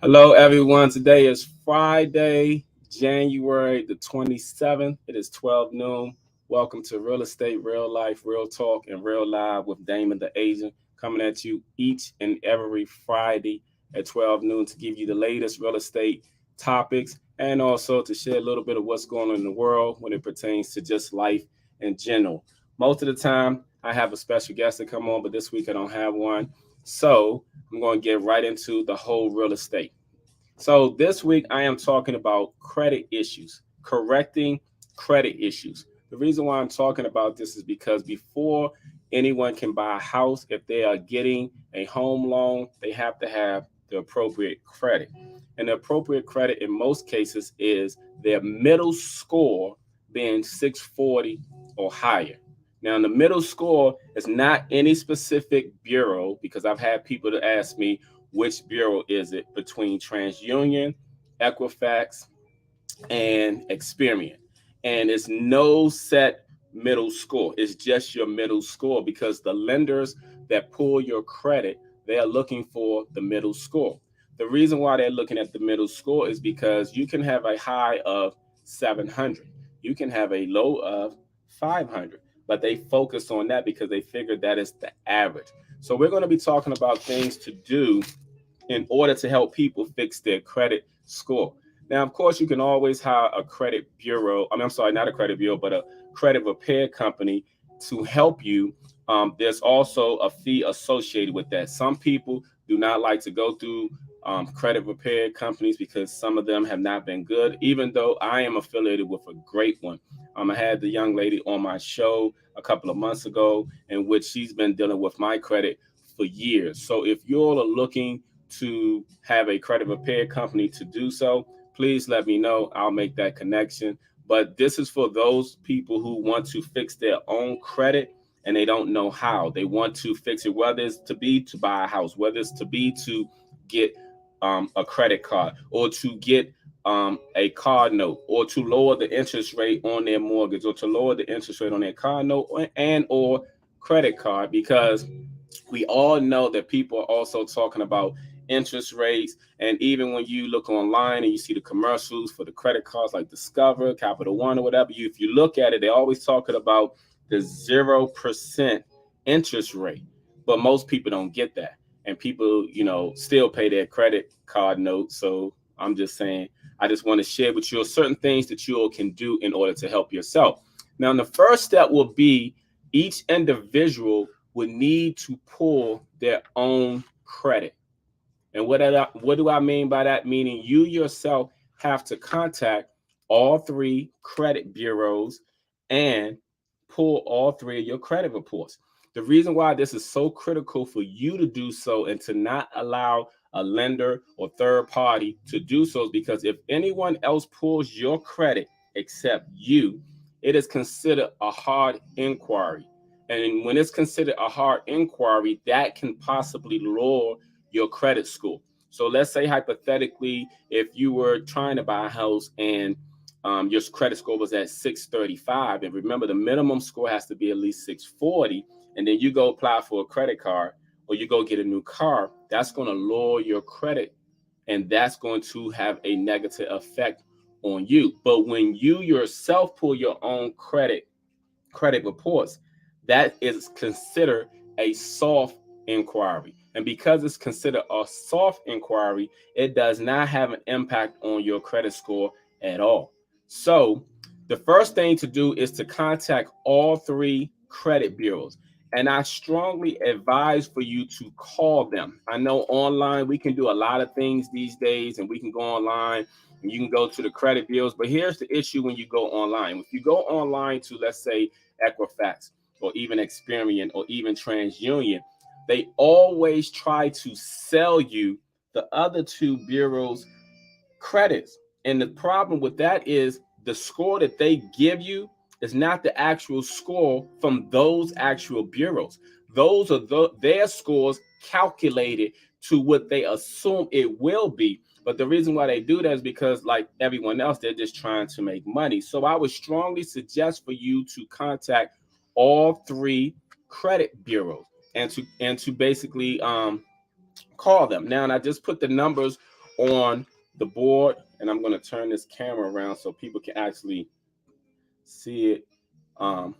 Hello, everyone. Today is Friday, January the 27th. It is 12 noon. Welcome to Real Estate, Real Life, Real Talk, and Real Live with Damon the Agent, coming at you each and every Friday at 12 noon to give you the latest real estate topics and also to share a little bit of what's going on in the world when it pertains to just life in general. Most of the time, I have a special guest to come on, but this week I don't have one. So I'm going to get right into the whole real estate. So this week I am talking about credit issues, correcting credit issues. The reason why I'm talking about this is because before anyone can buy a house, if they are getting a home loan, they have to have the appropriate credit. And the appropriate credit in most cases is their middle score being 640 or higher. Now, the middle score is not any specific bureau because I've had people to ask me which bureau is it between TransUnion, Equifax, and Experian. And it's no set middle score. It's just your middle score because the lenders that pull your credit, they are looking for the middle score. The reason why they're looking at the middle score is because you can have a high of 700. You can have a low of 500, but they focus on that because they figure that is the average. So we're going to be talking about things to do in order to help people fix their credit score. Now, of course, you can always hire a credit bureau. I'm sorry, not a credit bureau, but a credit repair company to help you. There's also a fee associated with that. Some people do not like to go through credit repair companies because some of them have not been good, even though I am affiliated with a great one. I had the young lady on my show a couple of months ago in which she's been dealing with my credit for years. So if you're looking to have a credit repair company to do so, please let me know. I'll make that connection. But this is for those people who want to fix their own credit and they don't know how. They want to fix it, whether it's to be to buy a house, whether it's to be to get a credit card or to get a car note or to lower the interest rate on their mortgage or to lower the interest rate on their car note and or credit card, because we all know that people are also talking about interest rates. And even when you look online and you see the commercials for the credit cards like Discover, Capital One, or whatever, if you look at it, they're always talking about the 0% interest rate. But most people don't get that. And people, still pay their credit card notes. So I'm just saying, I just want to share with you certain things that you all can do in order to help yourself. Now, the first step will be each individual would need to pull their own credit. And what do I mean by that? Meaning you yourself have to contact all three credit bureaus and pull all three of your credit reports. The reason why this is so critical for you to do so and to not allow a lender or third party to do so is because if anyone else pulls your credit except you, it is considered a hard inquiry. And when it's considered a hard inquiry, that can possibly lower your credit score. So let's say hypothetically, if you were trying to buy a house and your credit score was at 635, and remember the minimum score has to be at least 640, and then you go apply for a credit card or you go get a new car, that's going to lower your credit and that's going to have a negative effect on you. But when you yourself pull your own credit reports, that is considered a soft inquiry. And because it's considered a soft inquiry, it does not have an impact on your credit score at all. So the first thing to do is to contact all three credit bureaus. And I strongly advise for you to call them. I know online we can do a lot of things these days, and we can go online and you can go to the credit bureaus. But here's the issue when you go online. If you go online to, let's say, Equifax or even Experian or even TransUnion, they always try to sell you the other two bureaus' credits. And the problem with that is the score that they give you is not the actual score from those actual bureaus. Those are their scores calculated to what they assume it will be. But the reason why they do that is because, like everyone else, they're just trying to make money. So I would strongly suggest for you to contact all three credit bureaus and to basically call them. Now, and I just put the numbers on the board, and I'm going to turn this camera around so people can actually see it. Um,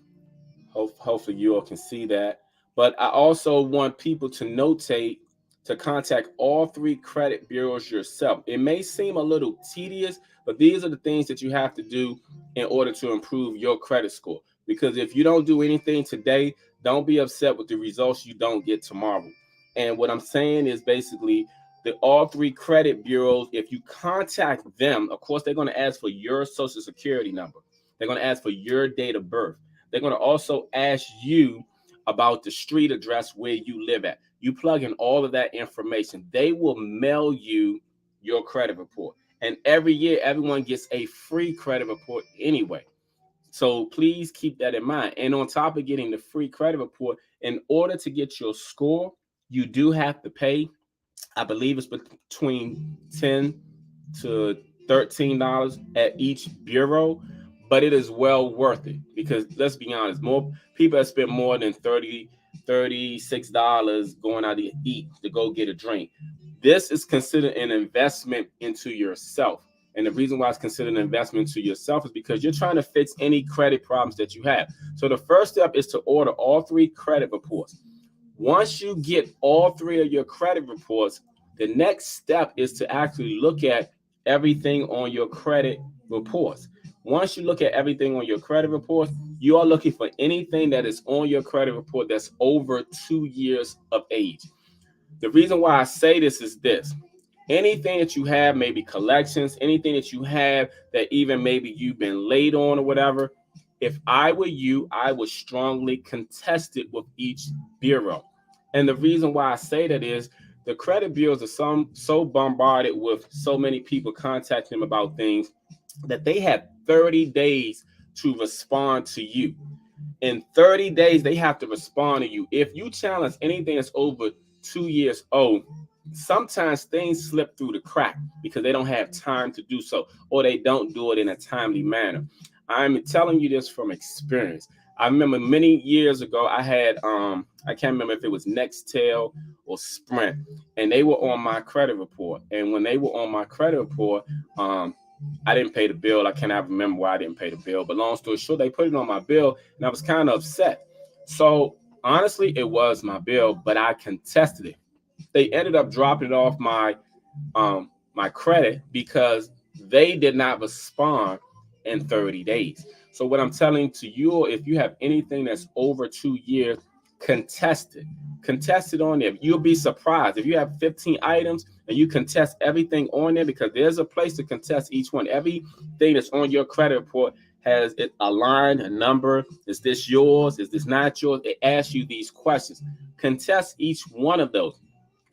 hopefully you all can see that. But I also want people to notate to contact all three credit bureaus yourself. It may seem a little tedious, but these are the things that you have to do in order to improve your credit score. Because if you don't do anything today, don't be upset with the results you don't get tomorrow. And what I'm saying is basically the all three credit bureaus, if you contact them, of course, they're going to ask for your social security number. They're going to ask for your date of birth. They're going to also ask you about the street address where you live at. You plug in all of that information. They will mail you your credit report. And every year, everyone gets a free credit report anyway. So please keep that in mind. And on top of getting the free credit report, in order to get your score, you do have to pay, I believe it's between $10 to $13 at each bureau, but it is well worth it because let's be honest, more people have spent more than $36 going out to eat to go get a drink. This is considered an investment into yourself. And the reason why it's considered an investment to yourself is because you're trying to fix any credit problems that you have. So the first step is to order all three credit reports. Once you get all three of your credit reports, the next step is to actually look at everything on your credit reports. Once you look at everything on your credit reports, you are looking for anything that is on your credit report that's over 2 years of age. The reason why I say this is this. Anything that you have, maybe collections, anything that you have that even maybe you've been late on or whatever, if I were you, I would strongly contest it with each bureau. And the reason why I say that is the credit bureaus are so bombarded with so many people contacting them about things that they have 30 days to respond to you. In 30 days, they have to respond to you. If you challenge anything that's over 2 years old, sometimes things slip through the crack because they don't have time to do so, or they don't do it in a timely manner. I'm telling you this from experience. I remember many years ago, I had I can't remember if it was Nextel or Sprint, and they were on my credit report. And when they were on my credit report, I didn't pay the bill. I cannot remember why I didn't pay the bill, but long story short, they put it on my bill, and I was kind of upset. So honestly, it was my bill, but I contested it. They ended up dropping it off my credit because they did not respond in 30 days. So what I'm telling to you, if you have anything that's over 2 years, contest it. Contest it on there. You'll be surprised if you have 15 items and you contest everything on there, because there's a place to contest each one. Everything that's on your credit report has it aligned, a number. Is this yours? Is this not yours? It asks you these questions. Contest each one of those.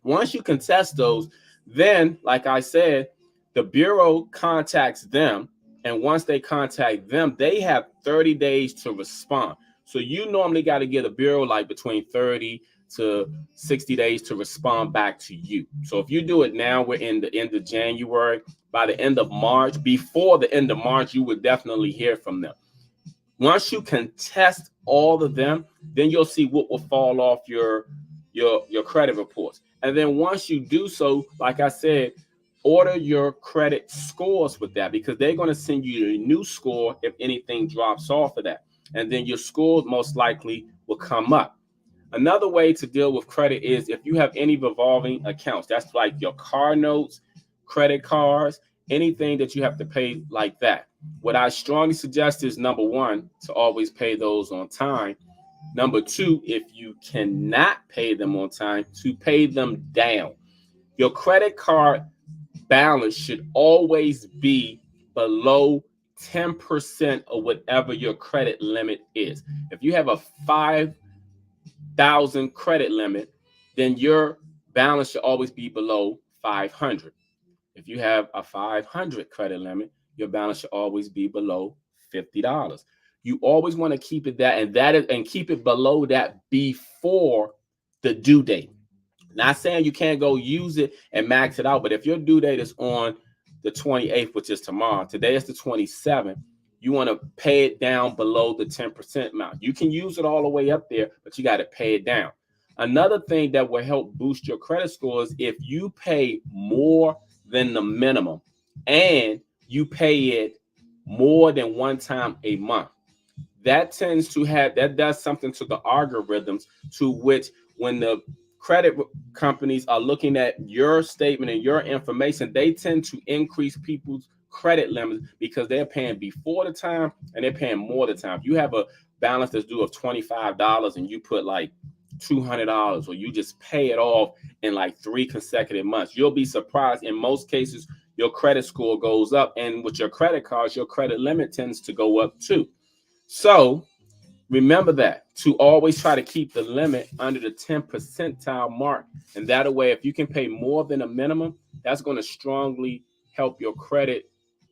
Once you contest those, then, like I said, the bureau contacts them. And once they contact them, they have 30 days to respond. So you normally got to get a bureau like between 30 to 60 days to respond back to you. So if you do it now, we're in the end of January. By the end of March, before the end of March, you would definitely hear from them. Once you contest all of them, then you'll see what will fall off your credit reports. And then once you do so, like I said, order your credit scores with that, because they're going to send you a new score if anything drops off of that. And then your score most likely will come up. Another way to deal with credit is if you have any revolving accounts. That's like your car notes, credit cards, anything that you have to pay like that. What I strongly suggest is, number one, to always pay those on time. Number two, if you cannot pay them on time, to pay them down. Your credit card balance should always be below 10% of whatever your credit limit is. If you have a 5,000 credit limit, then your balance should always be below 500. If you have a 500 credit limit, your balance should always be below $50. You always want to keep it and keep it below that before the due date. Not saying you can't go use it and max it out, but if your due date is on the 28th, which is tomorrow, today is the 27th, you want to pay it down below the 10% amount. You can use it all the way up there, but you got to pay it down. Another thing that will help boost your credit score is if you pay more than the minimum and you pay it more than one time a month. That tends to have, that does something to the algorithms, to which when the credit companies are looking at your statement and your information, they tend to increase people's credit limits because they're paying before the time and they're paying more the time. If you have a balance that's due of $25 and you put like $200, or you just pay it off in like 3 consecutive months, you'll be surprised. In most cases, your credit score goes up, and with your credit cards, your credit limit tends to go up too. So remember that, to always try to keep the limit under the 10 percentile mark. And that way, if you can pay more than a minimum, that's going to strongly help your credit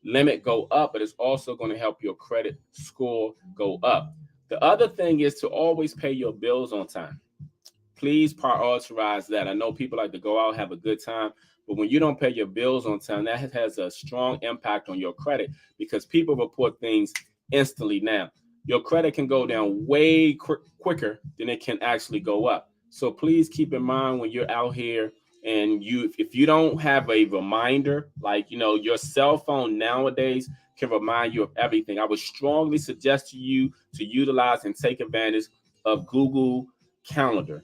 limit go up, but it's also going to help your credit score go up. The other thing is to always pay your bills on time. Please prioritize that. I know people like to go out, have a good time, but when you don't pay your bills on time, that has a strong impact on your credit, because people report things instantly now. Your credit can go down way quicker than it can actually go up. So please keep in mind when you're out here, and if you don't have a reminder, like, your cell phone nowadays can remind you of everything, I would strongly suggest to you to utilize and take advantage of Google Calendar.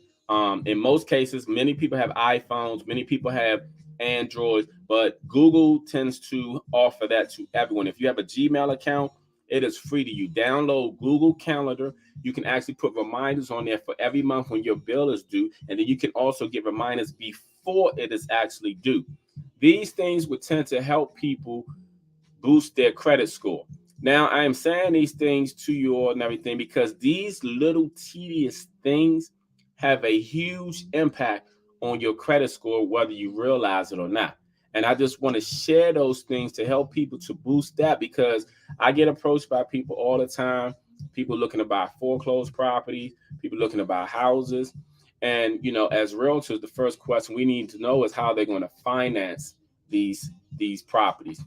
In most cases, many people have iPhones, many people have Androids, but Google tends to offer that to everyone. If you have a Gmail account, it is free to you. Download Google Calendar. You can actually put reminders on there for every month when your bill is due, and then you can also get reminders before it is actually due. These things would tend to help people boost their credit score. Now, I am saying these things to you all and everything because these little tedious things have a huge impact on your credit score, whether you realize it or not. And I just want to share those things to help people to boost that, because I get approached by people all the time, people looking to buy foreclosed properties, people looking to buy houses. And, as realtors, the first question we need to know is how they're going to finance these properties.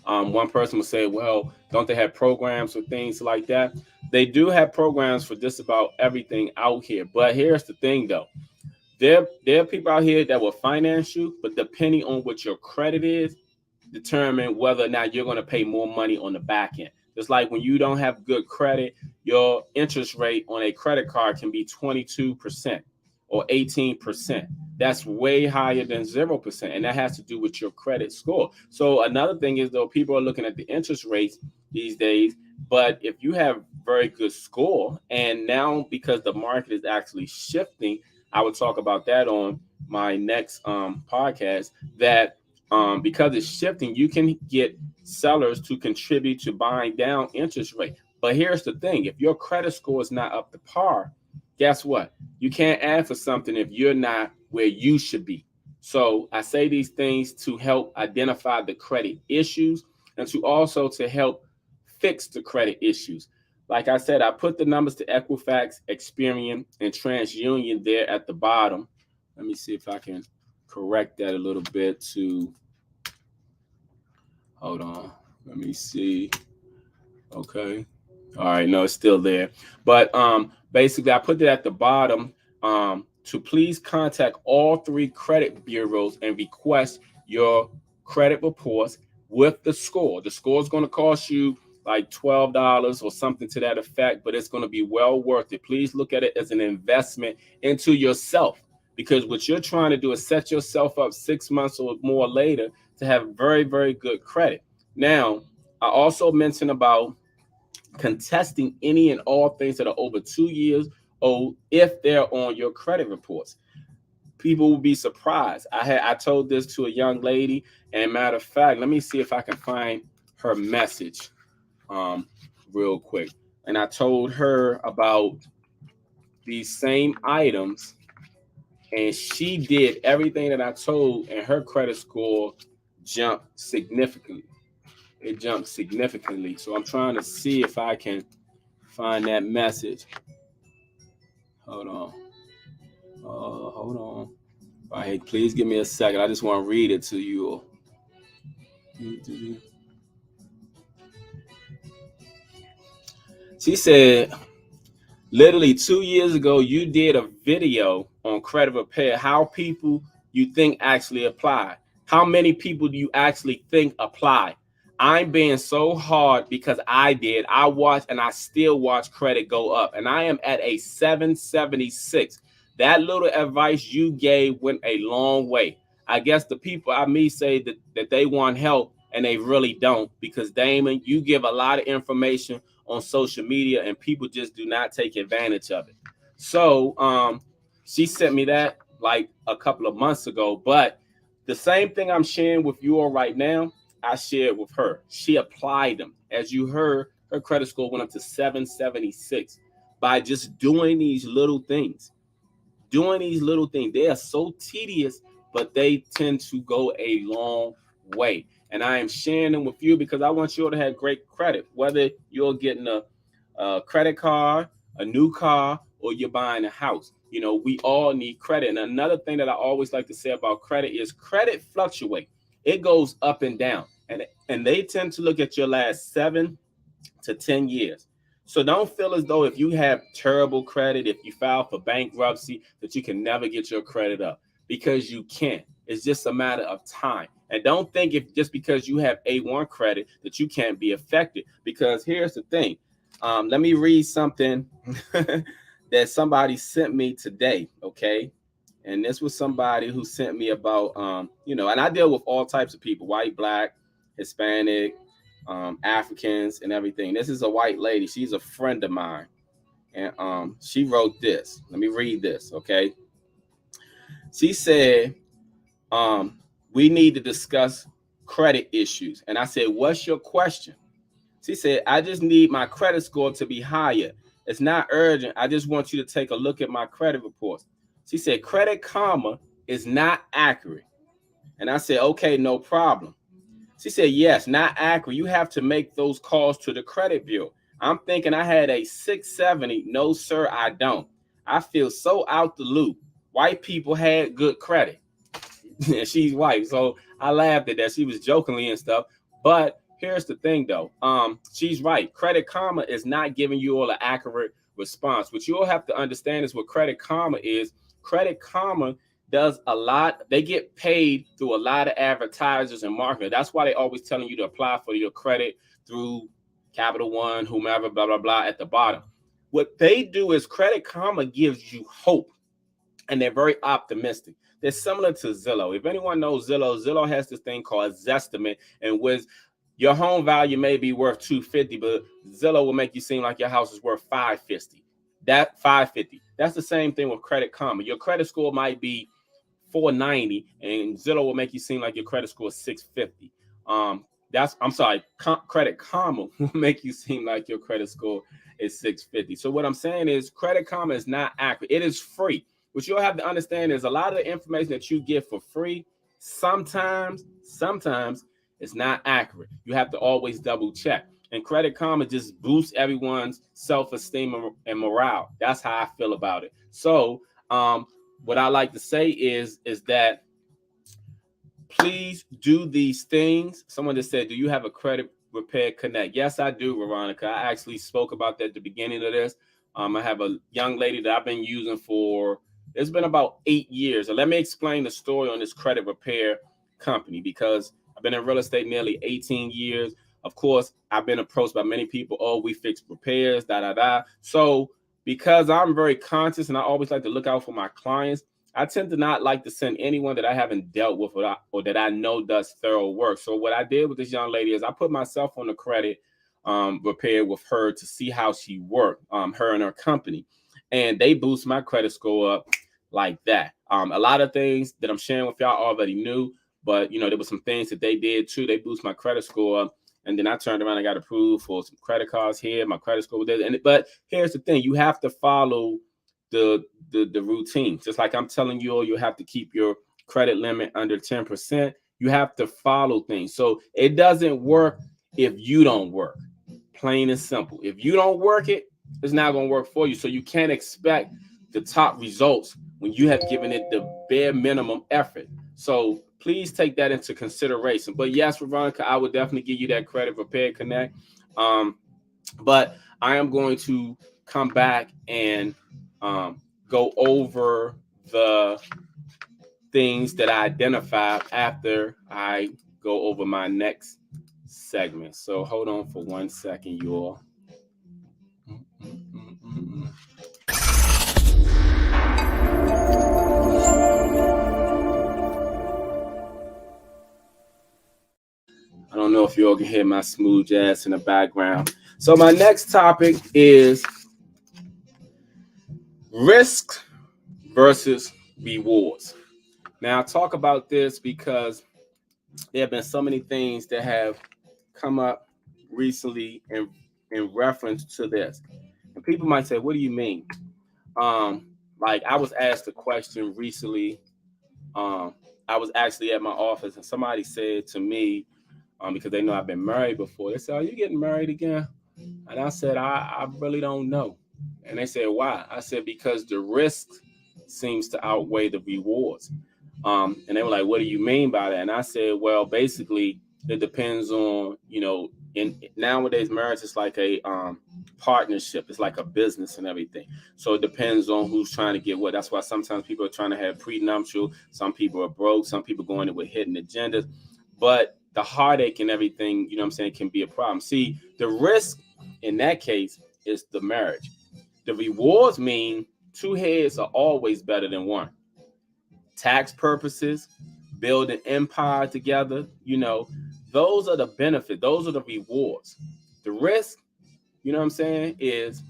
One person would say, well, don't they have programs for things like that? They do have programs for just about everything out here. But here's the thing, though. There are people out here that will finance you, but depending on what your credit is, determine whether or not you're going to pay more money on the back end. Just like when you don't have good credit, your interest rate on a credit card can be 22% or 18%. That's way higher than 0%. And that has to do with your credit score. So another thing is, though, people are looking at the interest rates these days, but if you have very good score, and now because the market is actually shifting, I would talk about that on my next podcast, that because it's shifting, you can get sellers to contribute to buying down interest rate. But here's the thing: if your credit score is not up to par, guess what? You can't ask for something if you're not where you should be. So I say these things to help identify the credit issues and to also to help fix the credit issues. Like I said, I put the numbers to Equifax, Experian, and TransUnion there at the bottom. Let me see if I can correct that a little bit to, hold on. Let me see. Okay. All right, no, it's still there. But basically, I put it at the bottom to please contact all 3 credit bureaus and request your credit reports with the score. The score is going to cost you like $12 or something to that effect, but it's going to be well worth it. Please look at it as an investment into yourself, because what you're trying to do is set yourself up 6 months or more later to have very, very good credit. Now, I also mentioned about contesting any and all things that are over 2 years old if they're on your credit reports. People will be surprised. I told this to a young lady, and matter of fact, let me see if I can find her message real quick. And I told her about these same items, and she did everything that I told, and her credit score jumped significantly. It jumped significantly. So I'm trying to see if I can find that message. Hold on. Hold on. All right, please give me a second. I just want to read it to you. She said, literally 2 years ago, you did a video on credit repair, how people you think actually apply. How many people do you actually think apply? I'm being so hard because I did. I watched and I still watch credit go up, and I am at a 776. That little advice you gave went a long way. I guess the people I meet say that they want help and they really don't, because Damon, you give a lot of information on social media and people just do not take advantage of it. So she sent me that like a couple of months ago, but the same thing I'm sharing with you all right now, I shared with her. She applied them. As you heard, her credit score went up to 776 by just doing these little things. Doing these little things. They are so tedious, but they tend to go a long way. And I am sharing them with you because I want you all to have great credit, whether you're getting a credit card, a new car, or you're buying a house. You know, we all need credit. And another thing that I always like to say about credit is credit fluctuates. It goes up and down. And they tend to look at your last 7 to 10 years. So don't feel as though if you have terrible credit, if you file for bankruptcy, that you can never get your credit up, because you can't. It's just a matter of time. And don't think if just because you have A1 credit that you can't be affected, because here's the thing. Let me read something that somebody sent me today, okay? And this was somebody who sent me about, and I deal with all types of people, white, black, Hispanic, Africans, and everything. This is a white lady. She's a friend of mine. And she wrote this. Let me read this, okay? She said, we need to discuss credit issues. And I said, what's your question? She said, I just need my credit score to be higher. It's not urgent. I just want you to take a look at my credit reports. She said, Credit Karma is not accurate. And I said, okay, no problem. She said, yes, not accurate. You have to make those calls to the credit bureau. I'm thinking I had a 670. No, sir, I don't. I feel so out the loop. White people had good credit. She's white. So I laughed at that. She was jokingly and stuff. But here's the thing, though. She's right. Credit Karma is not giving you all an accurate response. What you'll have to understand is what Credit Karma is. Credit Karma does a lot. They get paid through a lot of advertisers and marketing. That's why they always telling you to apply for your credit through Capital One, whomever, blah, blah, blah, at the bottom. What they do is Credit Karma gives you hope, and they're very optimistic. They're similar to Zillow. If anyone knows Zillow, Zillow has this thing called Zestimate, and with your home value may be worth $250, but Zillow will make you seem like your house is worth $550. That $550. That's the same thing with Credit Karma. Your credit score might be 490, and Zillow will make you seem like your credit score is 650. Credit Karma will make you seem like your credit score is 650. So what I'm saying is Credit Karma is not accurate. It is free. What you'll have to understand is a lot of the information that you get for free, sometimes it's not accurate. You have to always double check. And Credit Karma just boosts everyone's self-esteem and morale. That's how I feel about it. So what I like to say is that please do these things. Someone just said, do you have a credit repair connect? Yes, I do, Veronica. I actually spoke about that at the beginning of this. I have a young lady that I've been using for, it's been about 8 years. And let me explain the story on this credit repair company, because I've been in real estate nearly 18 years. Of course, I've been approached by many people. Oh, we fix repairs, So because I'm very conscious and I always like to look out for my clients, I tend to not like to send anyone that I haven't dealt with or that I know does thorough work. So what I did with this young lady is I put myself on the credit repair with her to see how she worked, her and her company. And they boost my credit score up like that. A lot of things that I'm sharing with y'all already knew, but there were some things that they did too. They boost my credit score up. And then I turned around and got approved for some credit cards here. My credit score was there. But here's the thing. You have to follow the routine. Just like I'm telling you all, you have to keep your credit limit under 10%. You have to follow things. So it doesn't work if you don't work. Plain and simple. If you don't work it, it's not going to work for you. So you can't expect the top results when you have given it the bare minimum effort. So please take that into consideration. But yes, Veronica, I would definitely give you that credit for Pair Connect. Um, but I am going to come back and go over the things that I identified after I go over my next segment. So hold on for 1 second, you all. I don't know if you all can hear my smooth jazz in the background. So my next topic is risk versus rewards. Now I talk about this because there have been so many things that have come up recently in reference to this. And people might say, what do you mean? Like I was asked a question recently. Um, I was actually at my office and somebody said to me, because they know I've been married before, they said, are you getting married again? And I said, I really don't know. And they said, why? I said, because the risk seems to outweigh the rewards. And they were like, what do you mean by that? And I said, well, basically, it depends on, in nowadays, marriage is like a partnership. It's like a business and everything. So it depends on who's trying to get what. That's why sometimes people are trying to have prenuptial. Some people are broke. Some people going in with hidden agendas. But the heartache and everything, you know what I'm saying, can be a problem. See, the risk in that case is the marriage. The rewards mean two heads are always better than one. Tax purposes, build an empire together, those are the benefit. Those are the rewards. The risk, you know what I'm saying, is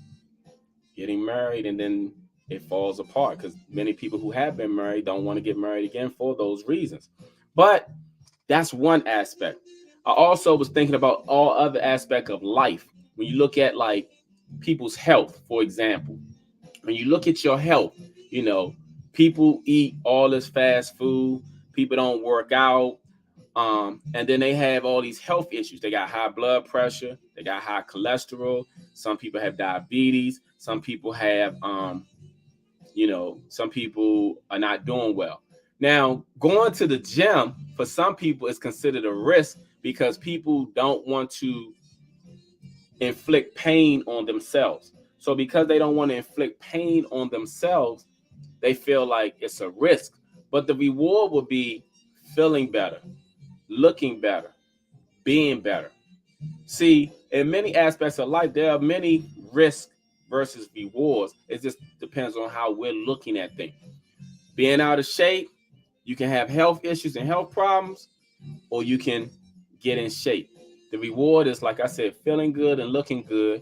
getting married and then it falls apart because many people who have been married don't want to get married again for those reasons. But that's one aspect. I also was thinking about all other aspects of life. When you look at like people's health, for example, when you look at your health, you know, people eat all this fast food, people don't work out, and then they have all these health issues. They got high blood pressure, they got high cholesterol. Some people have diabetes. Some people have, some people are not doing well. Now, going to the gym for some people is considered a risk because people don't want to inflict pain on themselves. So because they don't want to inflict pain on themselves, they feel like it's a risk. But the reward will be feeling better, looking better, being better. See, in many aspects of life, there are many risks versus rewards. It just depends on how we're looking at things. Being out of shape, you can have health issues and health problems, or you can get in shape. The reward is, like I said, feeling good and looking good.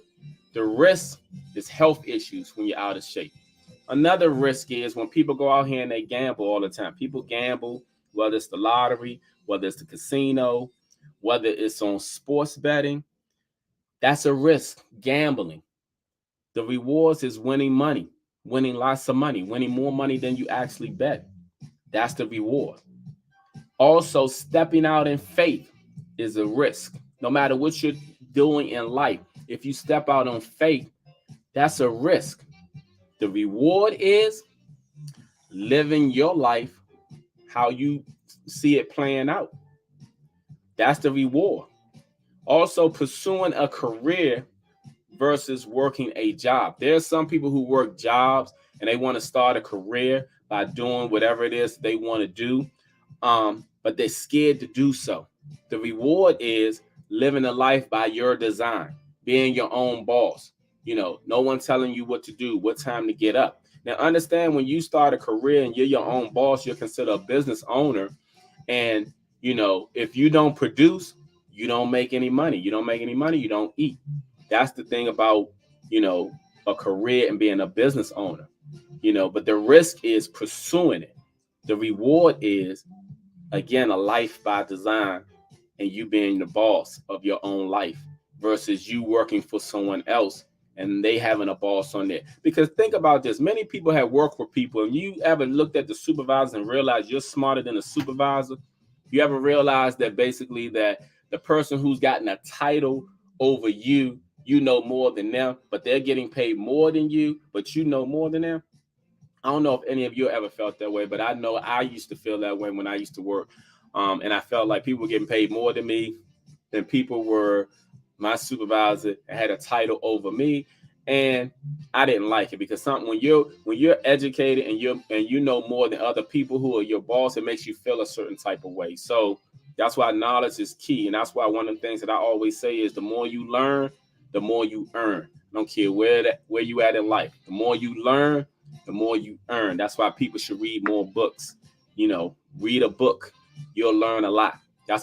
The risk is health issues when you're out of shape. Another risk is when people go out here and they gamble all the time. People gamble, whether it's the lottery, whether it's the casino, whether it's on sports betting. That's a risk, gambling. The rewards is winning money, winning lots of money, winning more money than you actually bet. That's the reward. Also, stepping out in faith is a risk. No matter what you're doing in life, if you step out on faith, that's a risk. The reward is living your life how you see it playing out. That's the reward. Also, pursuing a career versus working a job. There's some people who work jobs and they want to start a career by doing whatever it is they want to do, but they're scared to do so. The reward is living a life by your design, being your own boss. No one telling you what to do, what time to get up. Now, understand when you start a career and you're your own boss, you're considered a business owner. And, if you don't produce, you don't make any money. You don't make any money, you don't eat. That's the thing about, a career and being a business owner, but the risk is pursuing it. The reward is, again, a life by design and you being the boss of your own life versus you working for someone else and they having a boss on there. Because think about this. Many people have worked for people, and you ever looked at the supervisor and realized you're smarter than the supervisor? You ever realize that basically that the person who's gotten a title over you, you know more than them, but they're getting paid more than you, but you know more than them? I don't know if any of you ever felt that way, but I know I used to feel that way when I used to work. And I felt like people were getting paid more than me, than people were my supervisor and had a title over me. And I didn't like it because something when you're educated and you know more than other people who are your boss, it makes you feel a certain type of way. So that's why knowledge is key. And that's why one of the things that I always say is the more you learn, the more you earn. I don't care where you at in life. The more you learn, the more you earn. That's why people should read more books. Read a book. You'll learn a lot.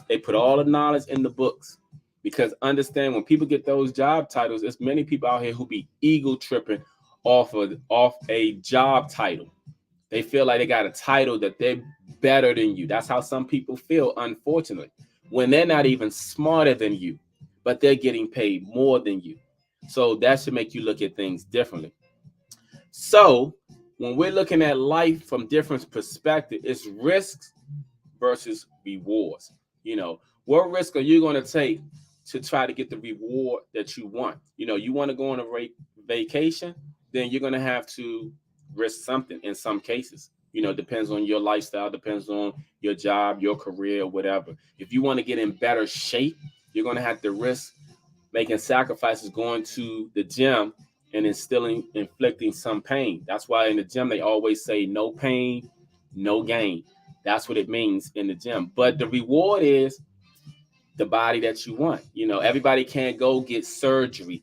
They put all the knowledge in the books. Because understand when people get those job titles, there's many people out here who be ego tripping off a job title. They feel like they got a title that they're better than you. That's how some people feel, unfortunately, when they're not even smarter than you, but they're getting paid more than you. So that should make you look at things differently. So when we're looking at life from different perspectives, it's risks versus rewards. What risk are you going to take to try to get the reward that you want? You want to go on a vacation, then you're going to have to risk something in some cases. Depends on your lifestyle, depends on your job, your career, whatever. If you want to get in better shape, you're going to have to risk making sacrifices, going to the gym and inflicting some pain. That's why in the gym they always say no pain, no gain. That's what it means in the gym. But the reward is the body that you want. Everybody can't go get surgery.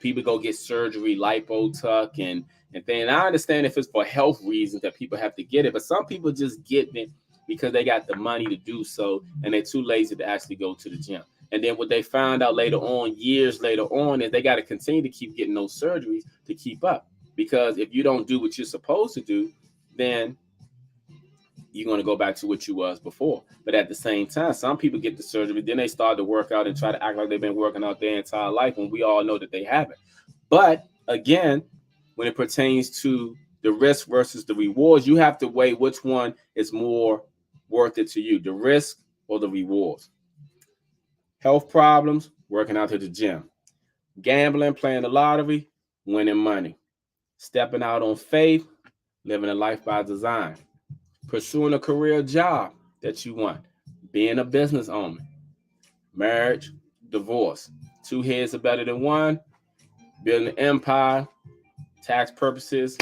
People go get surgery, lipotuck and thing. And I understand if it's for health reasons that people have to get it, but some people just get it because they got the money to do so and they're too lazy to actually go to the gym. And then what they found out later on, years later on, is they got to continue to keep getting those surgeries to keep up. Because if you don't do what you're supposed to do, then you're going to go back to what you was before. But at the same time, some people get the surgery, then they start to work out and try to act like they've been working out their entire life when we all know that they haven't. But again, when it pertains to the risk versus the rewards, you have to weigh which one is more worth it to you, the risk or the rewards. Health problems, working out to the gym. Gambling, playing the lottery, winning money. Stepping out on faith, living a life by design. Pursuing a career job that you want. Being a business owner. Marriage, divorce. Two heads are better than one. Building an empire, tax purposes,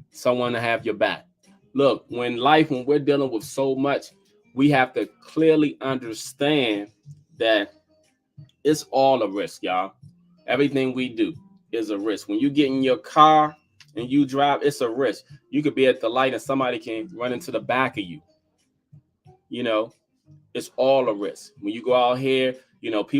someone to have your back. Look, when we're dealing with so much, we have to clearly understand that it's all a risk, y'all. Everything we do is a risk. When you get in your car and you drive, it's a risk. You could be at the light and somebody can run into the back of you. It's all a risk. When you go out here,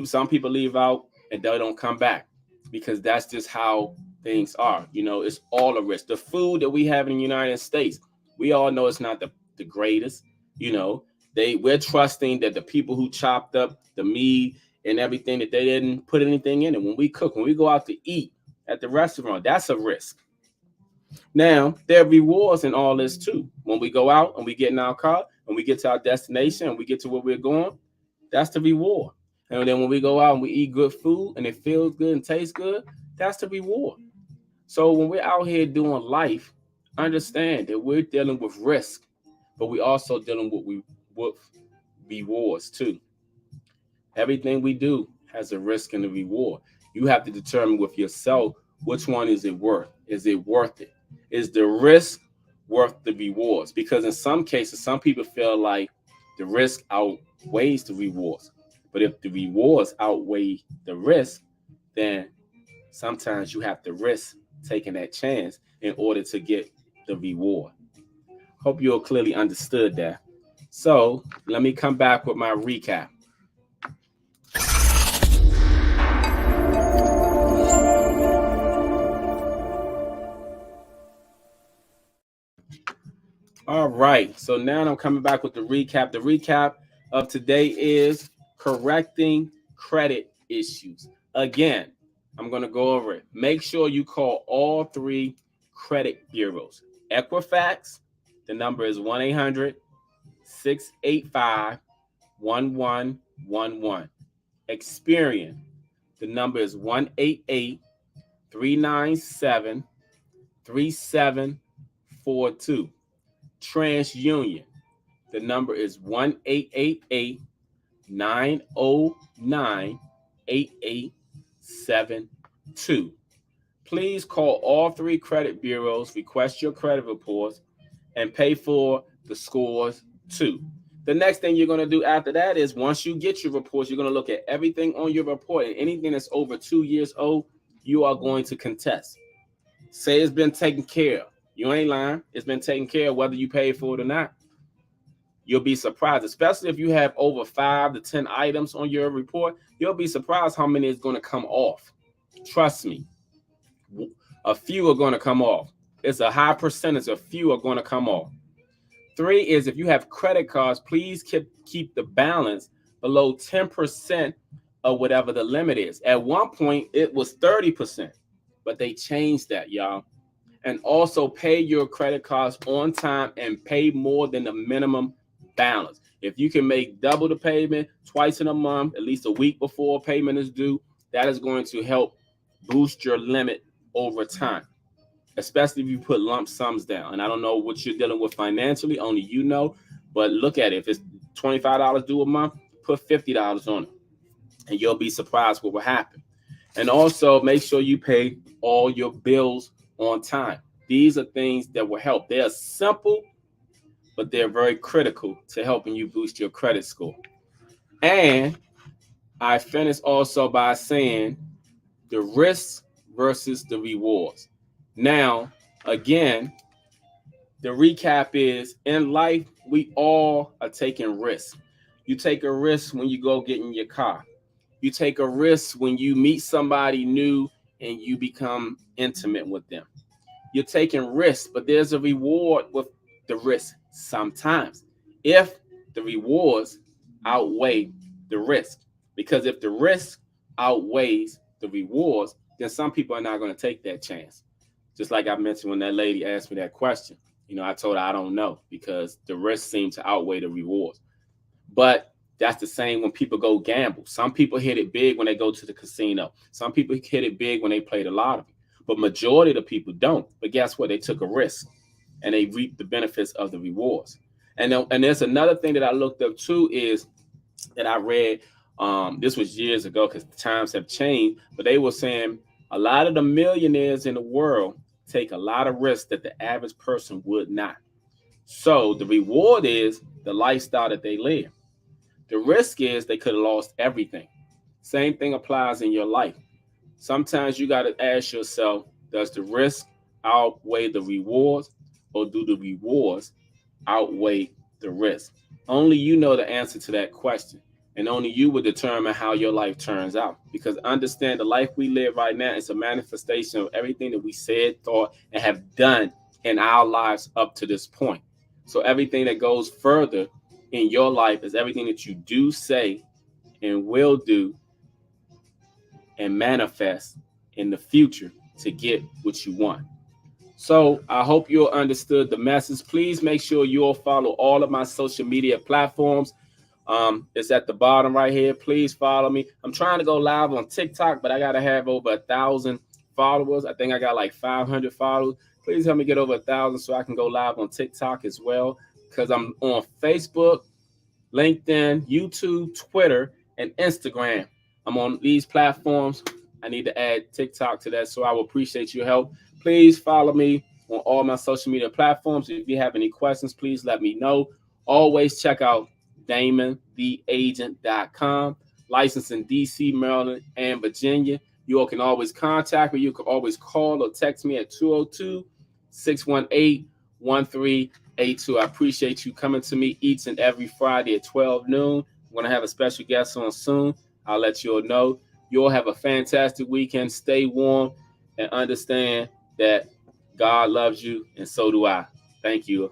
some people leave out and they don't come back because that's just how things are. It's all a risk. The food that we have in the United States, we all know it's not the greatest. We're trusting that the people who chopped up the meat and everything, that they didn't put anything in it. When we go out to eat at the restaurant, that's a risk. Now, there are rewards in all this too. When we go out and we get in our car and we get to our destination and we get to where we're going, that's the reward. And then when we go out and we eat good food and it feels good and tastes good, that's the reward. So when we're out here doing life, understand that we're dealing with risk, but we're also dealing with rewards too. Everything we do has a risk and a reward. You have to determine with yourself, which one is it worth? Is it worth it? Is the risk worth the rewards? Because in some cases, some people feel like the risk outweighs the rewards. But if the rewards outweigh the risk, then sometimes you have to risk taking that chance in order to get the reward. Hope you all clearly understood that. So let me come back with my recap. All right. So now I'm coming back with the recap. The recap of today is correcting credit issues. Again, I'm going to go over it. Make sure you call all three credit bureaus. Equifax, the number is 1-800-685-1111. Experian, the number is 1-888-397-3745. 842. TransUnion. The number is 1-888-909-8872. Please call all three credit bureaus, request your credit reports, and pay for the scores too. The next thing you're going to do after that is once you get your reports, you're going to look at everything on your report, and anything that's over 2 years old, you are going to contest. Say it's been taken care of. You ain't lying. It's been taken care of whether you paid for it or not. You'll be surprised, especially if you have over 5 to 10 items on your report. You'll be surprised how many is going to come off. Trust me. A few are going to come off. It's a high percentage. A few are going to come off. 3 is if you have credit cards, please keep the balance below 10% of whatever the limit is. At one point, it was 30%, but they changed that, y'all. And also pay your credit cards on time and pay more than the minimum balance. If you can make double the payment twice in a month, at least a week before payment is due, that is going to help boost your limit over time, especially if you put lump sums down. And I don't know what you're dealing with financially, only you know, but look at it. If it's $25 due a month, put $50 on it, and you'll be surprised what will happen. And also make sure you pay all your bills on time. These are things that will help. They are simple, but they're very critical to helping you boost your credit score. And I finished also by saying the risks versus the rewards. Now, again, the recap is in life, we all are taking risks. You take a risk when you go get in your car. You take a risk when you meet somebody new and you become intimate with them. You're taking risks, but there's a reward with the risk sometimes if the rewards outweigh the risk. Because if the risk outweighs the rewards, then some people are not going to take that chance. Just like I mentioned when that lady asked me that question, I told her I don't know because the risks seem to outweigh the rewards. But that's the same when people go gamble. Some people hit it big when they go to the casino. Some people hit it big when they play the lottery. But majority of the people don't. But guess what? They took a risk and they reap the benefits of the rewards. And there's another thing that I looked up too is that I read. This was years ago because the times have changed. But they were saying a lot of the millionaires in the world take a lot of risks that the average person would not. So the reward is the lifestyle that they live. The risk is they could have lost everything. Same thing applies in your life. Sometimes you got to ask yourself, does the risk outweigh the rewards, or do the rewards outweigh the risk? Only you know the answer to that question, and only you will determine how your life turns out. Because understand the life we live right now is a manifestation of everything that we said, thought, and have done in our lives up to this point. So everything that goes further in your life is everything that you do, say, and will do and manifest in the future to get what you want. So I hope you understood the message. Please make sure you'll follow all of my social media platforms. It's at the bottom right here. Please follow me. I'm trying to go live on TikTok, but I got to have over 1,000 followers. I think I got like 500 followers. Please help me get over 1,000 so I can go live on TikTok as well, because I'm on Facebook, LinkedIn, YouTube, Twitter, and Instagram. I'm on these platforms. I need to add TikTok to that, so I will appreciate your help. Please follow me on all my social media platforms. If you have any questions, please let me know. Always check out DamonTheAgent.com, licensed in DC, Maryland, and Virginia. You all can always contact me. You can always call or text me at 202-618-1382. I appreciate you coming to me each and every Friday at 12 noon. I'm going to have a special guest on soon. I'll let you all know. You all have a fantastic weekend. Stay warm and understand that God loves you, and so do I. Thank you.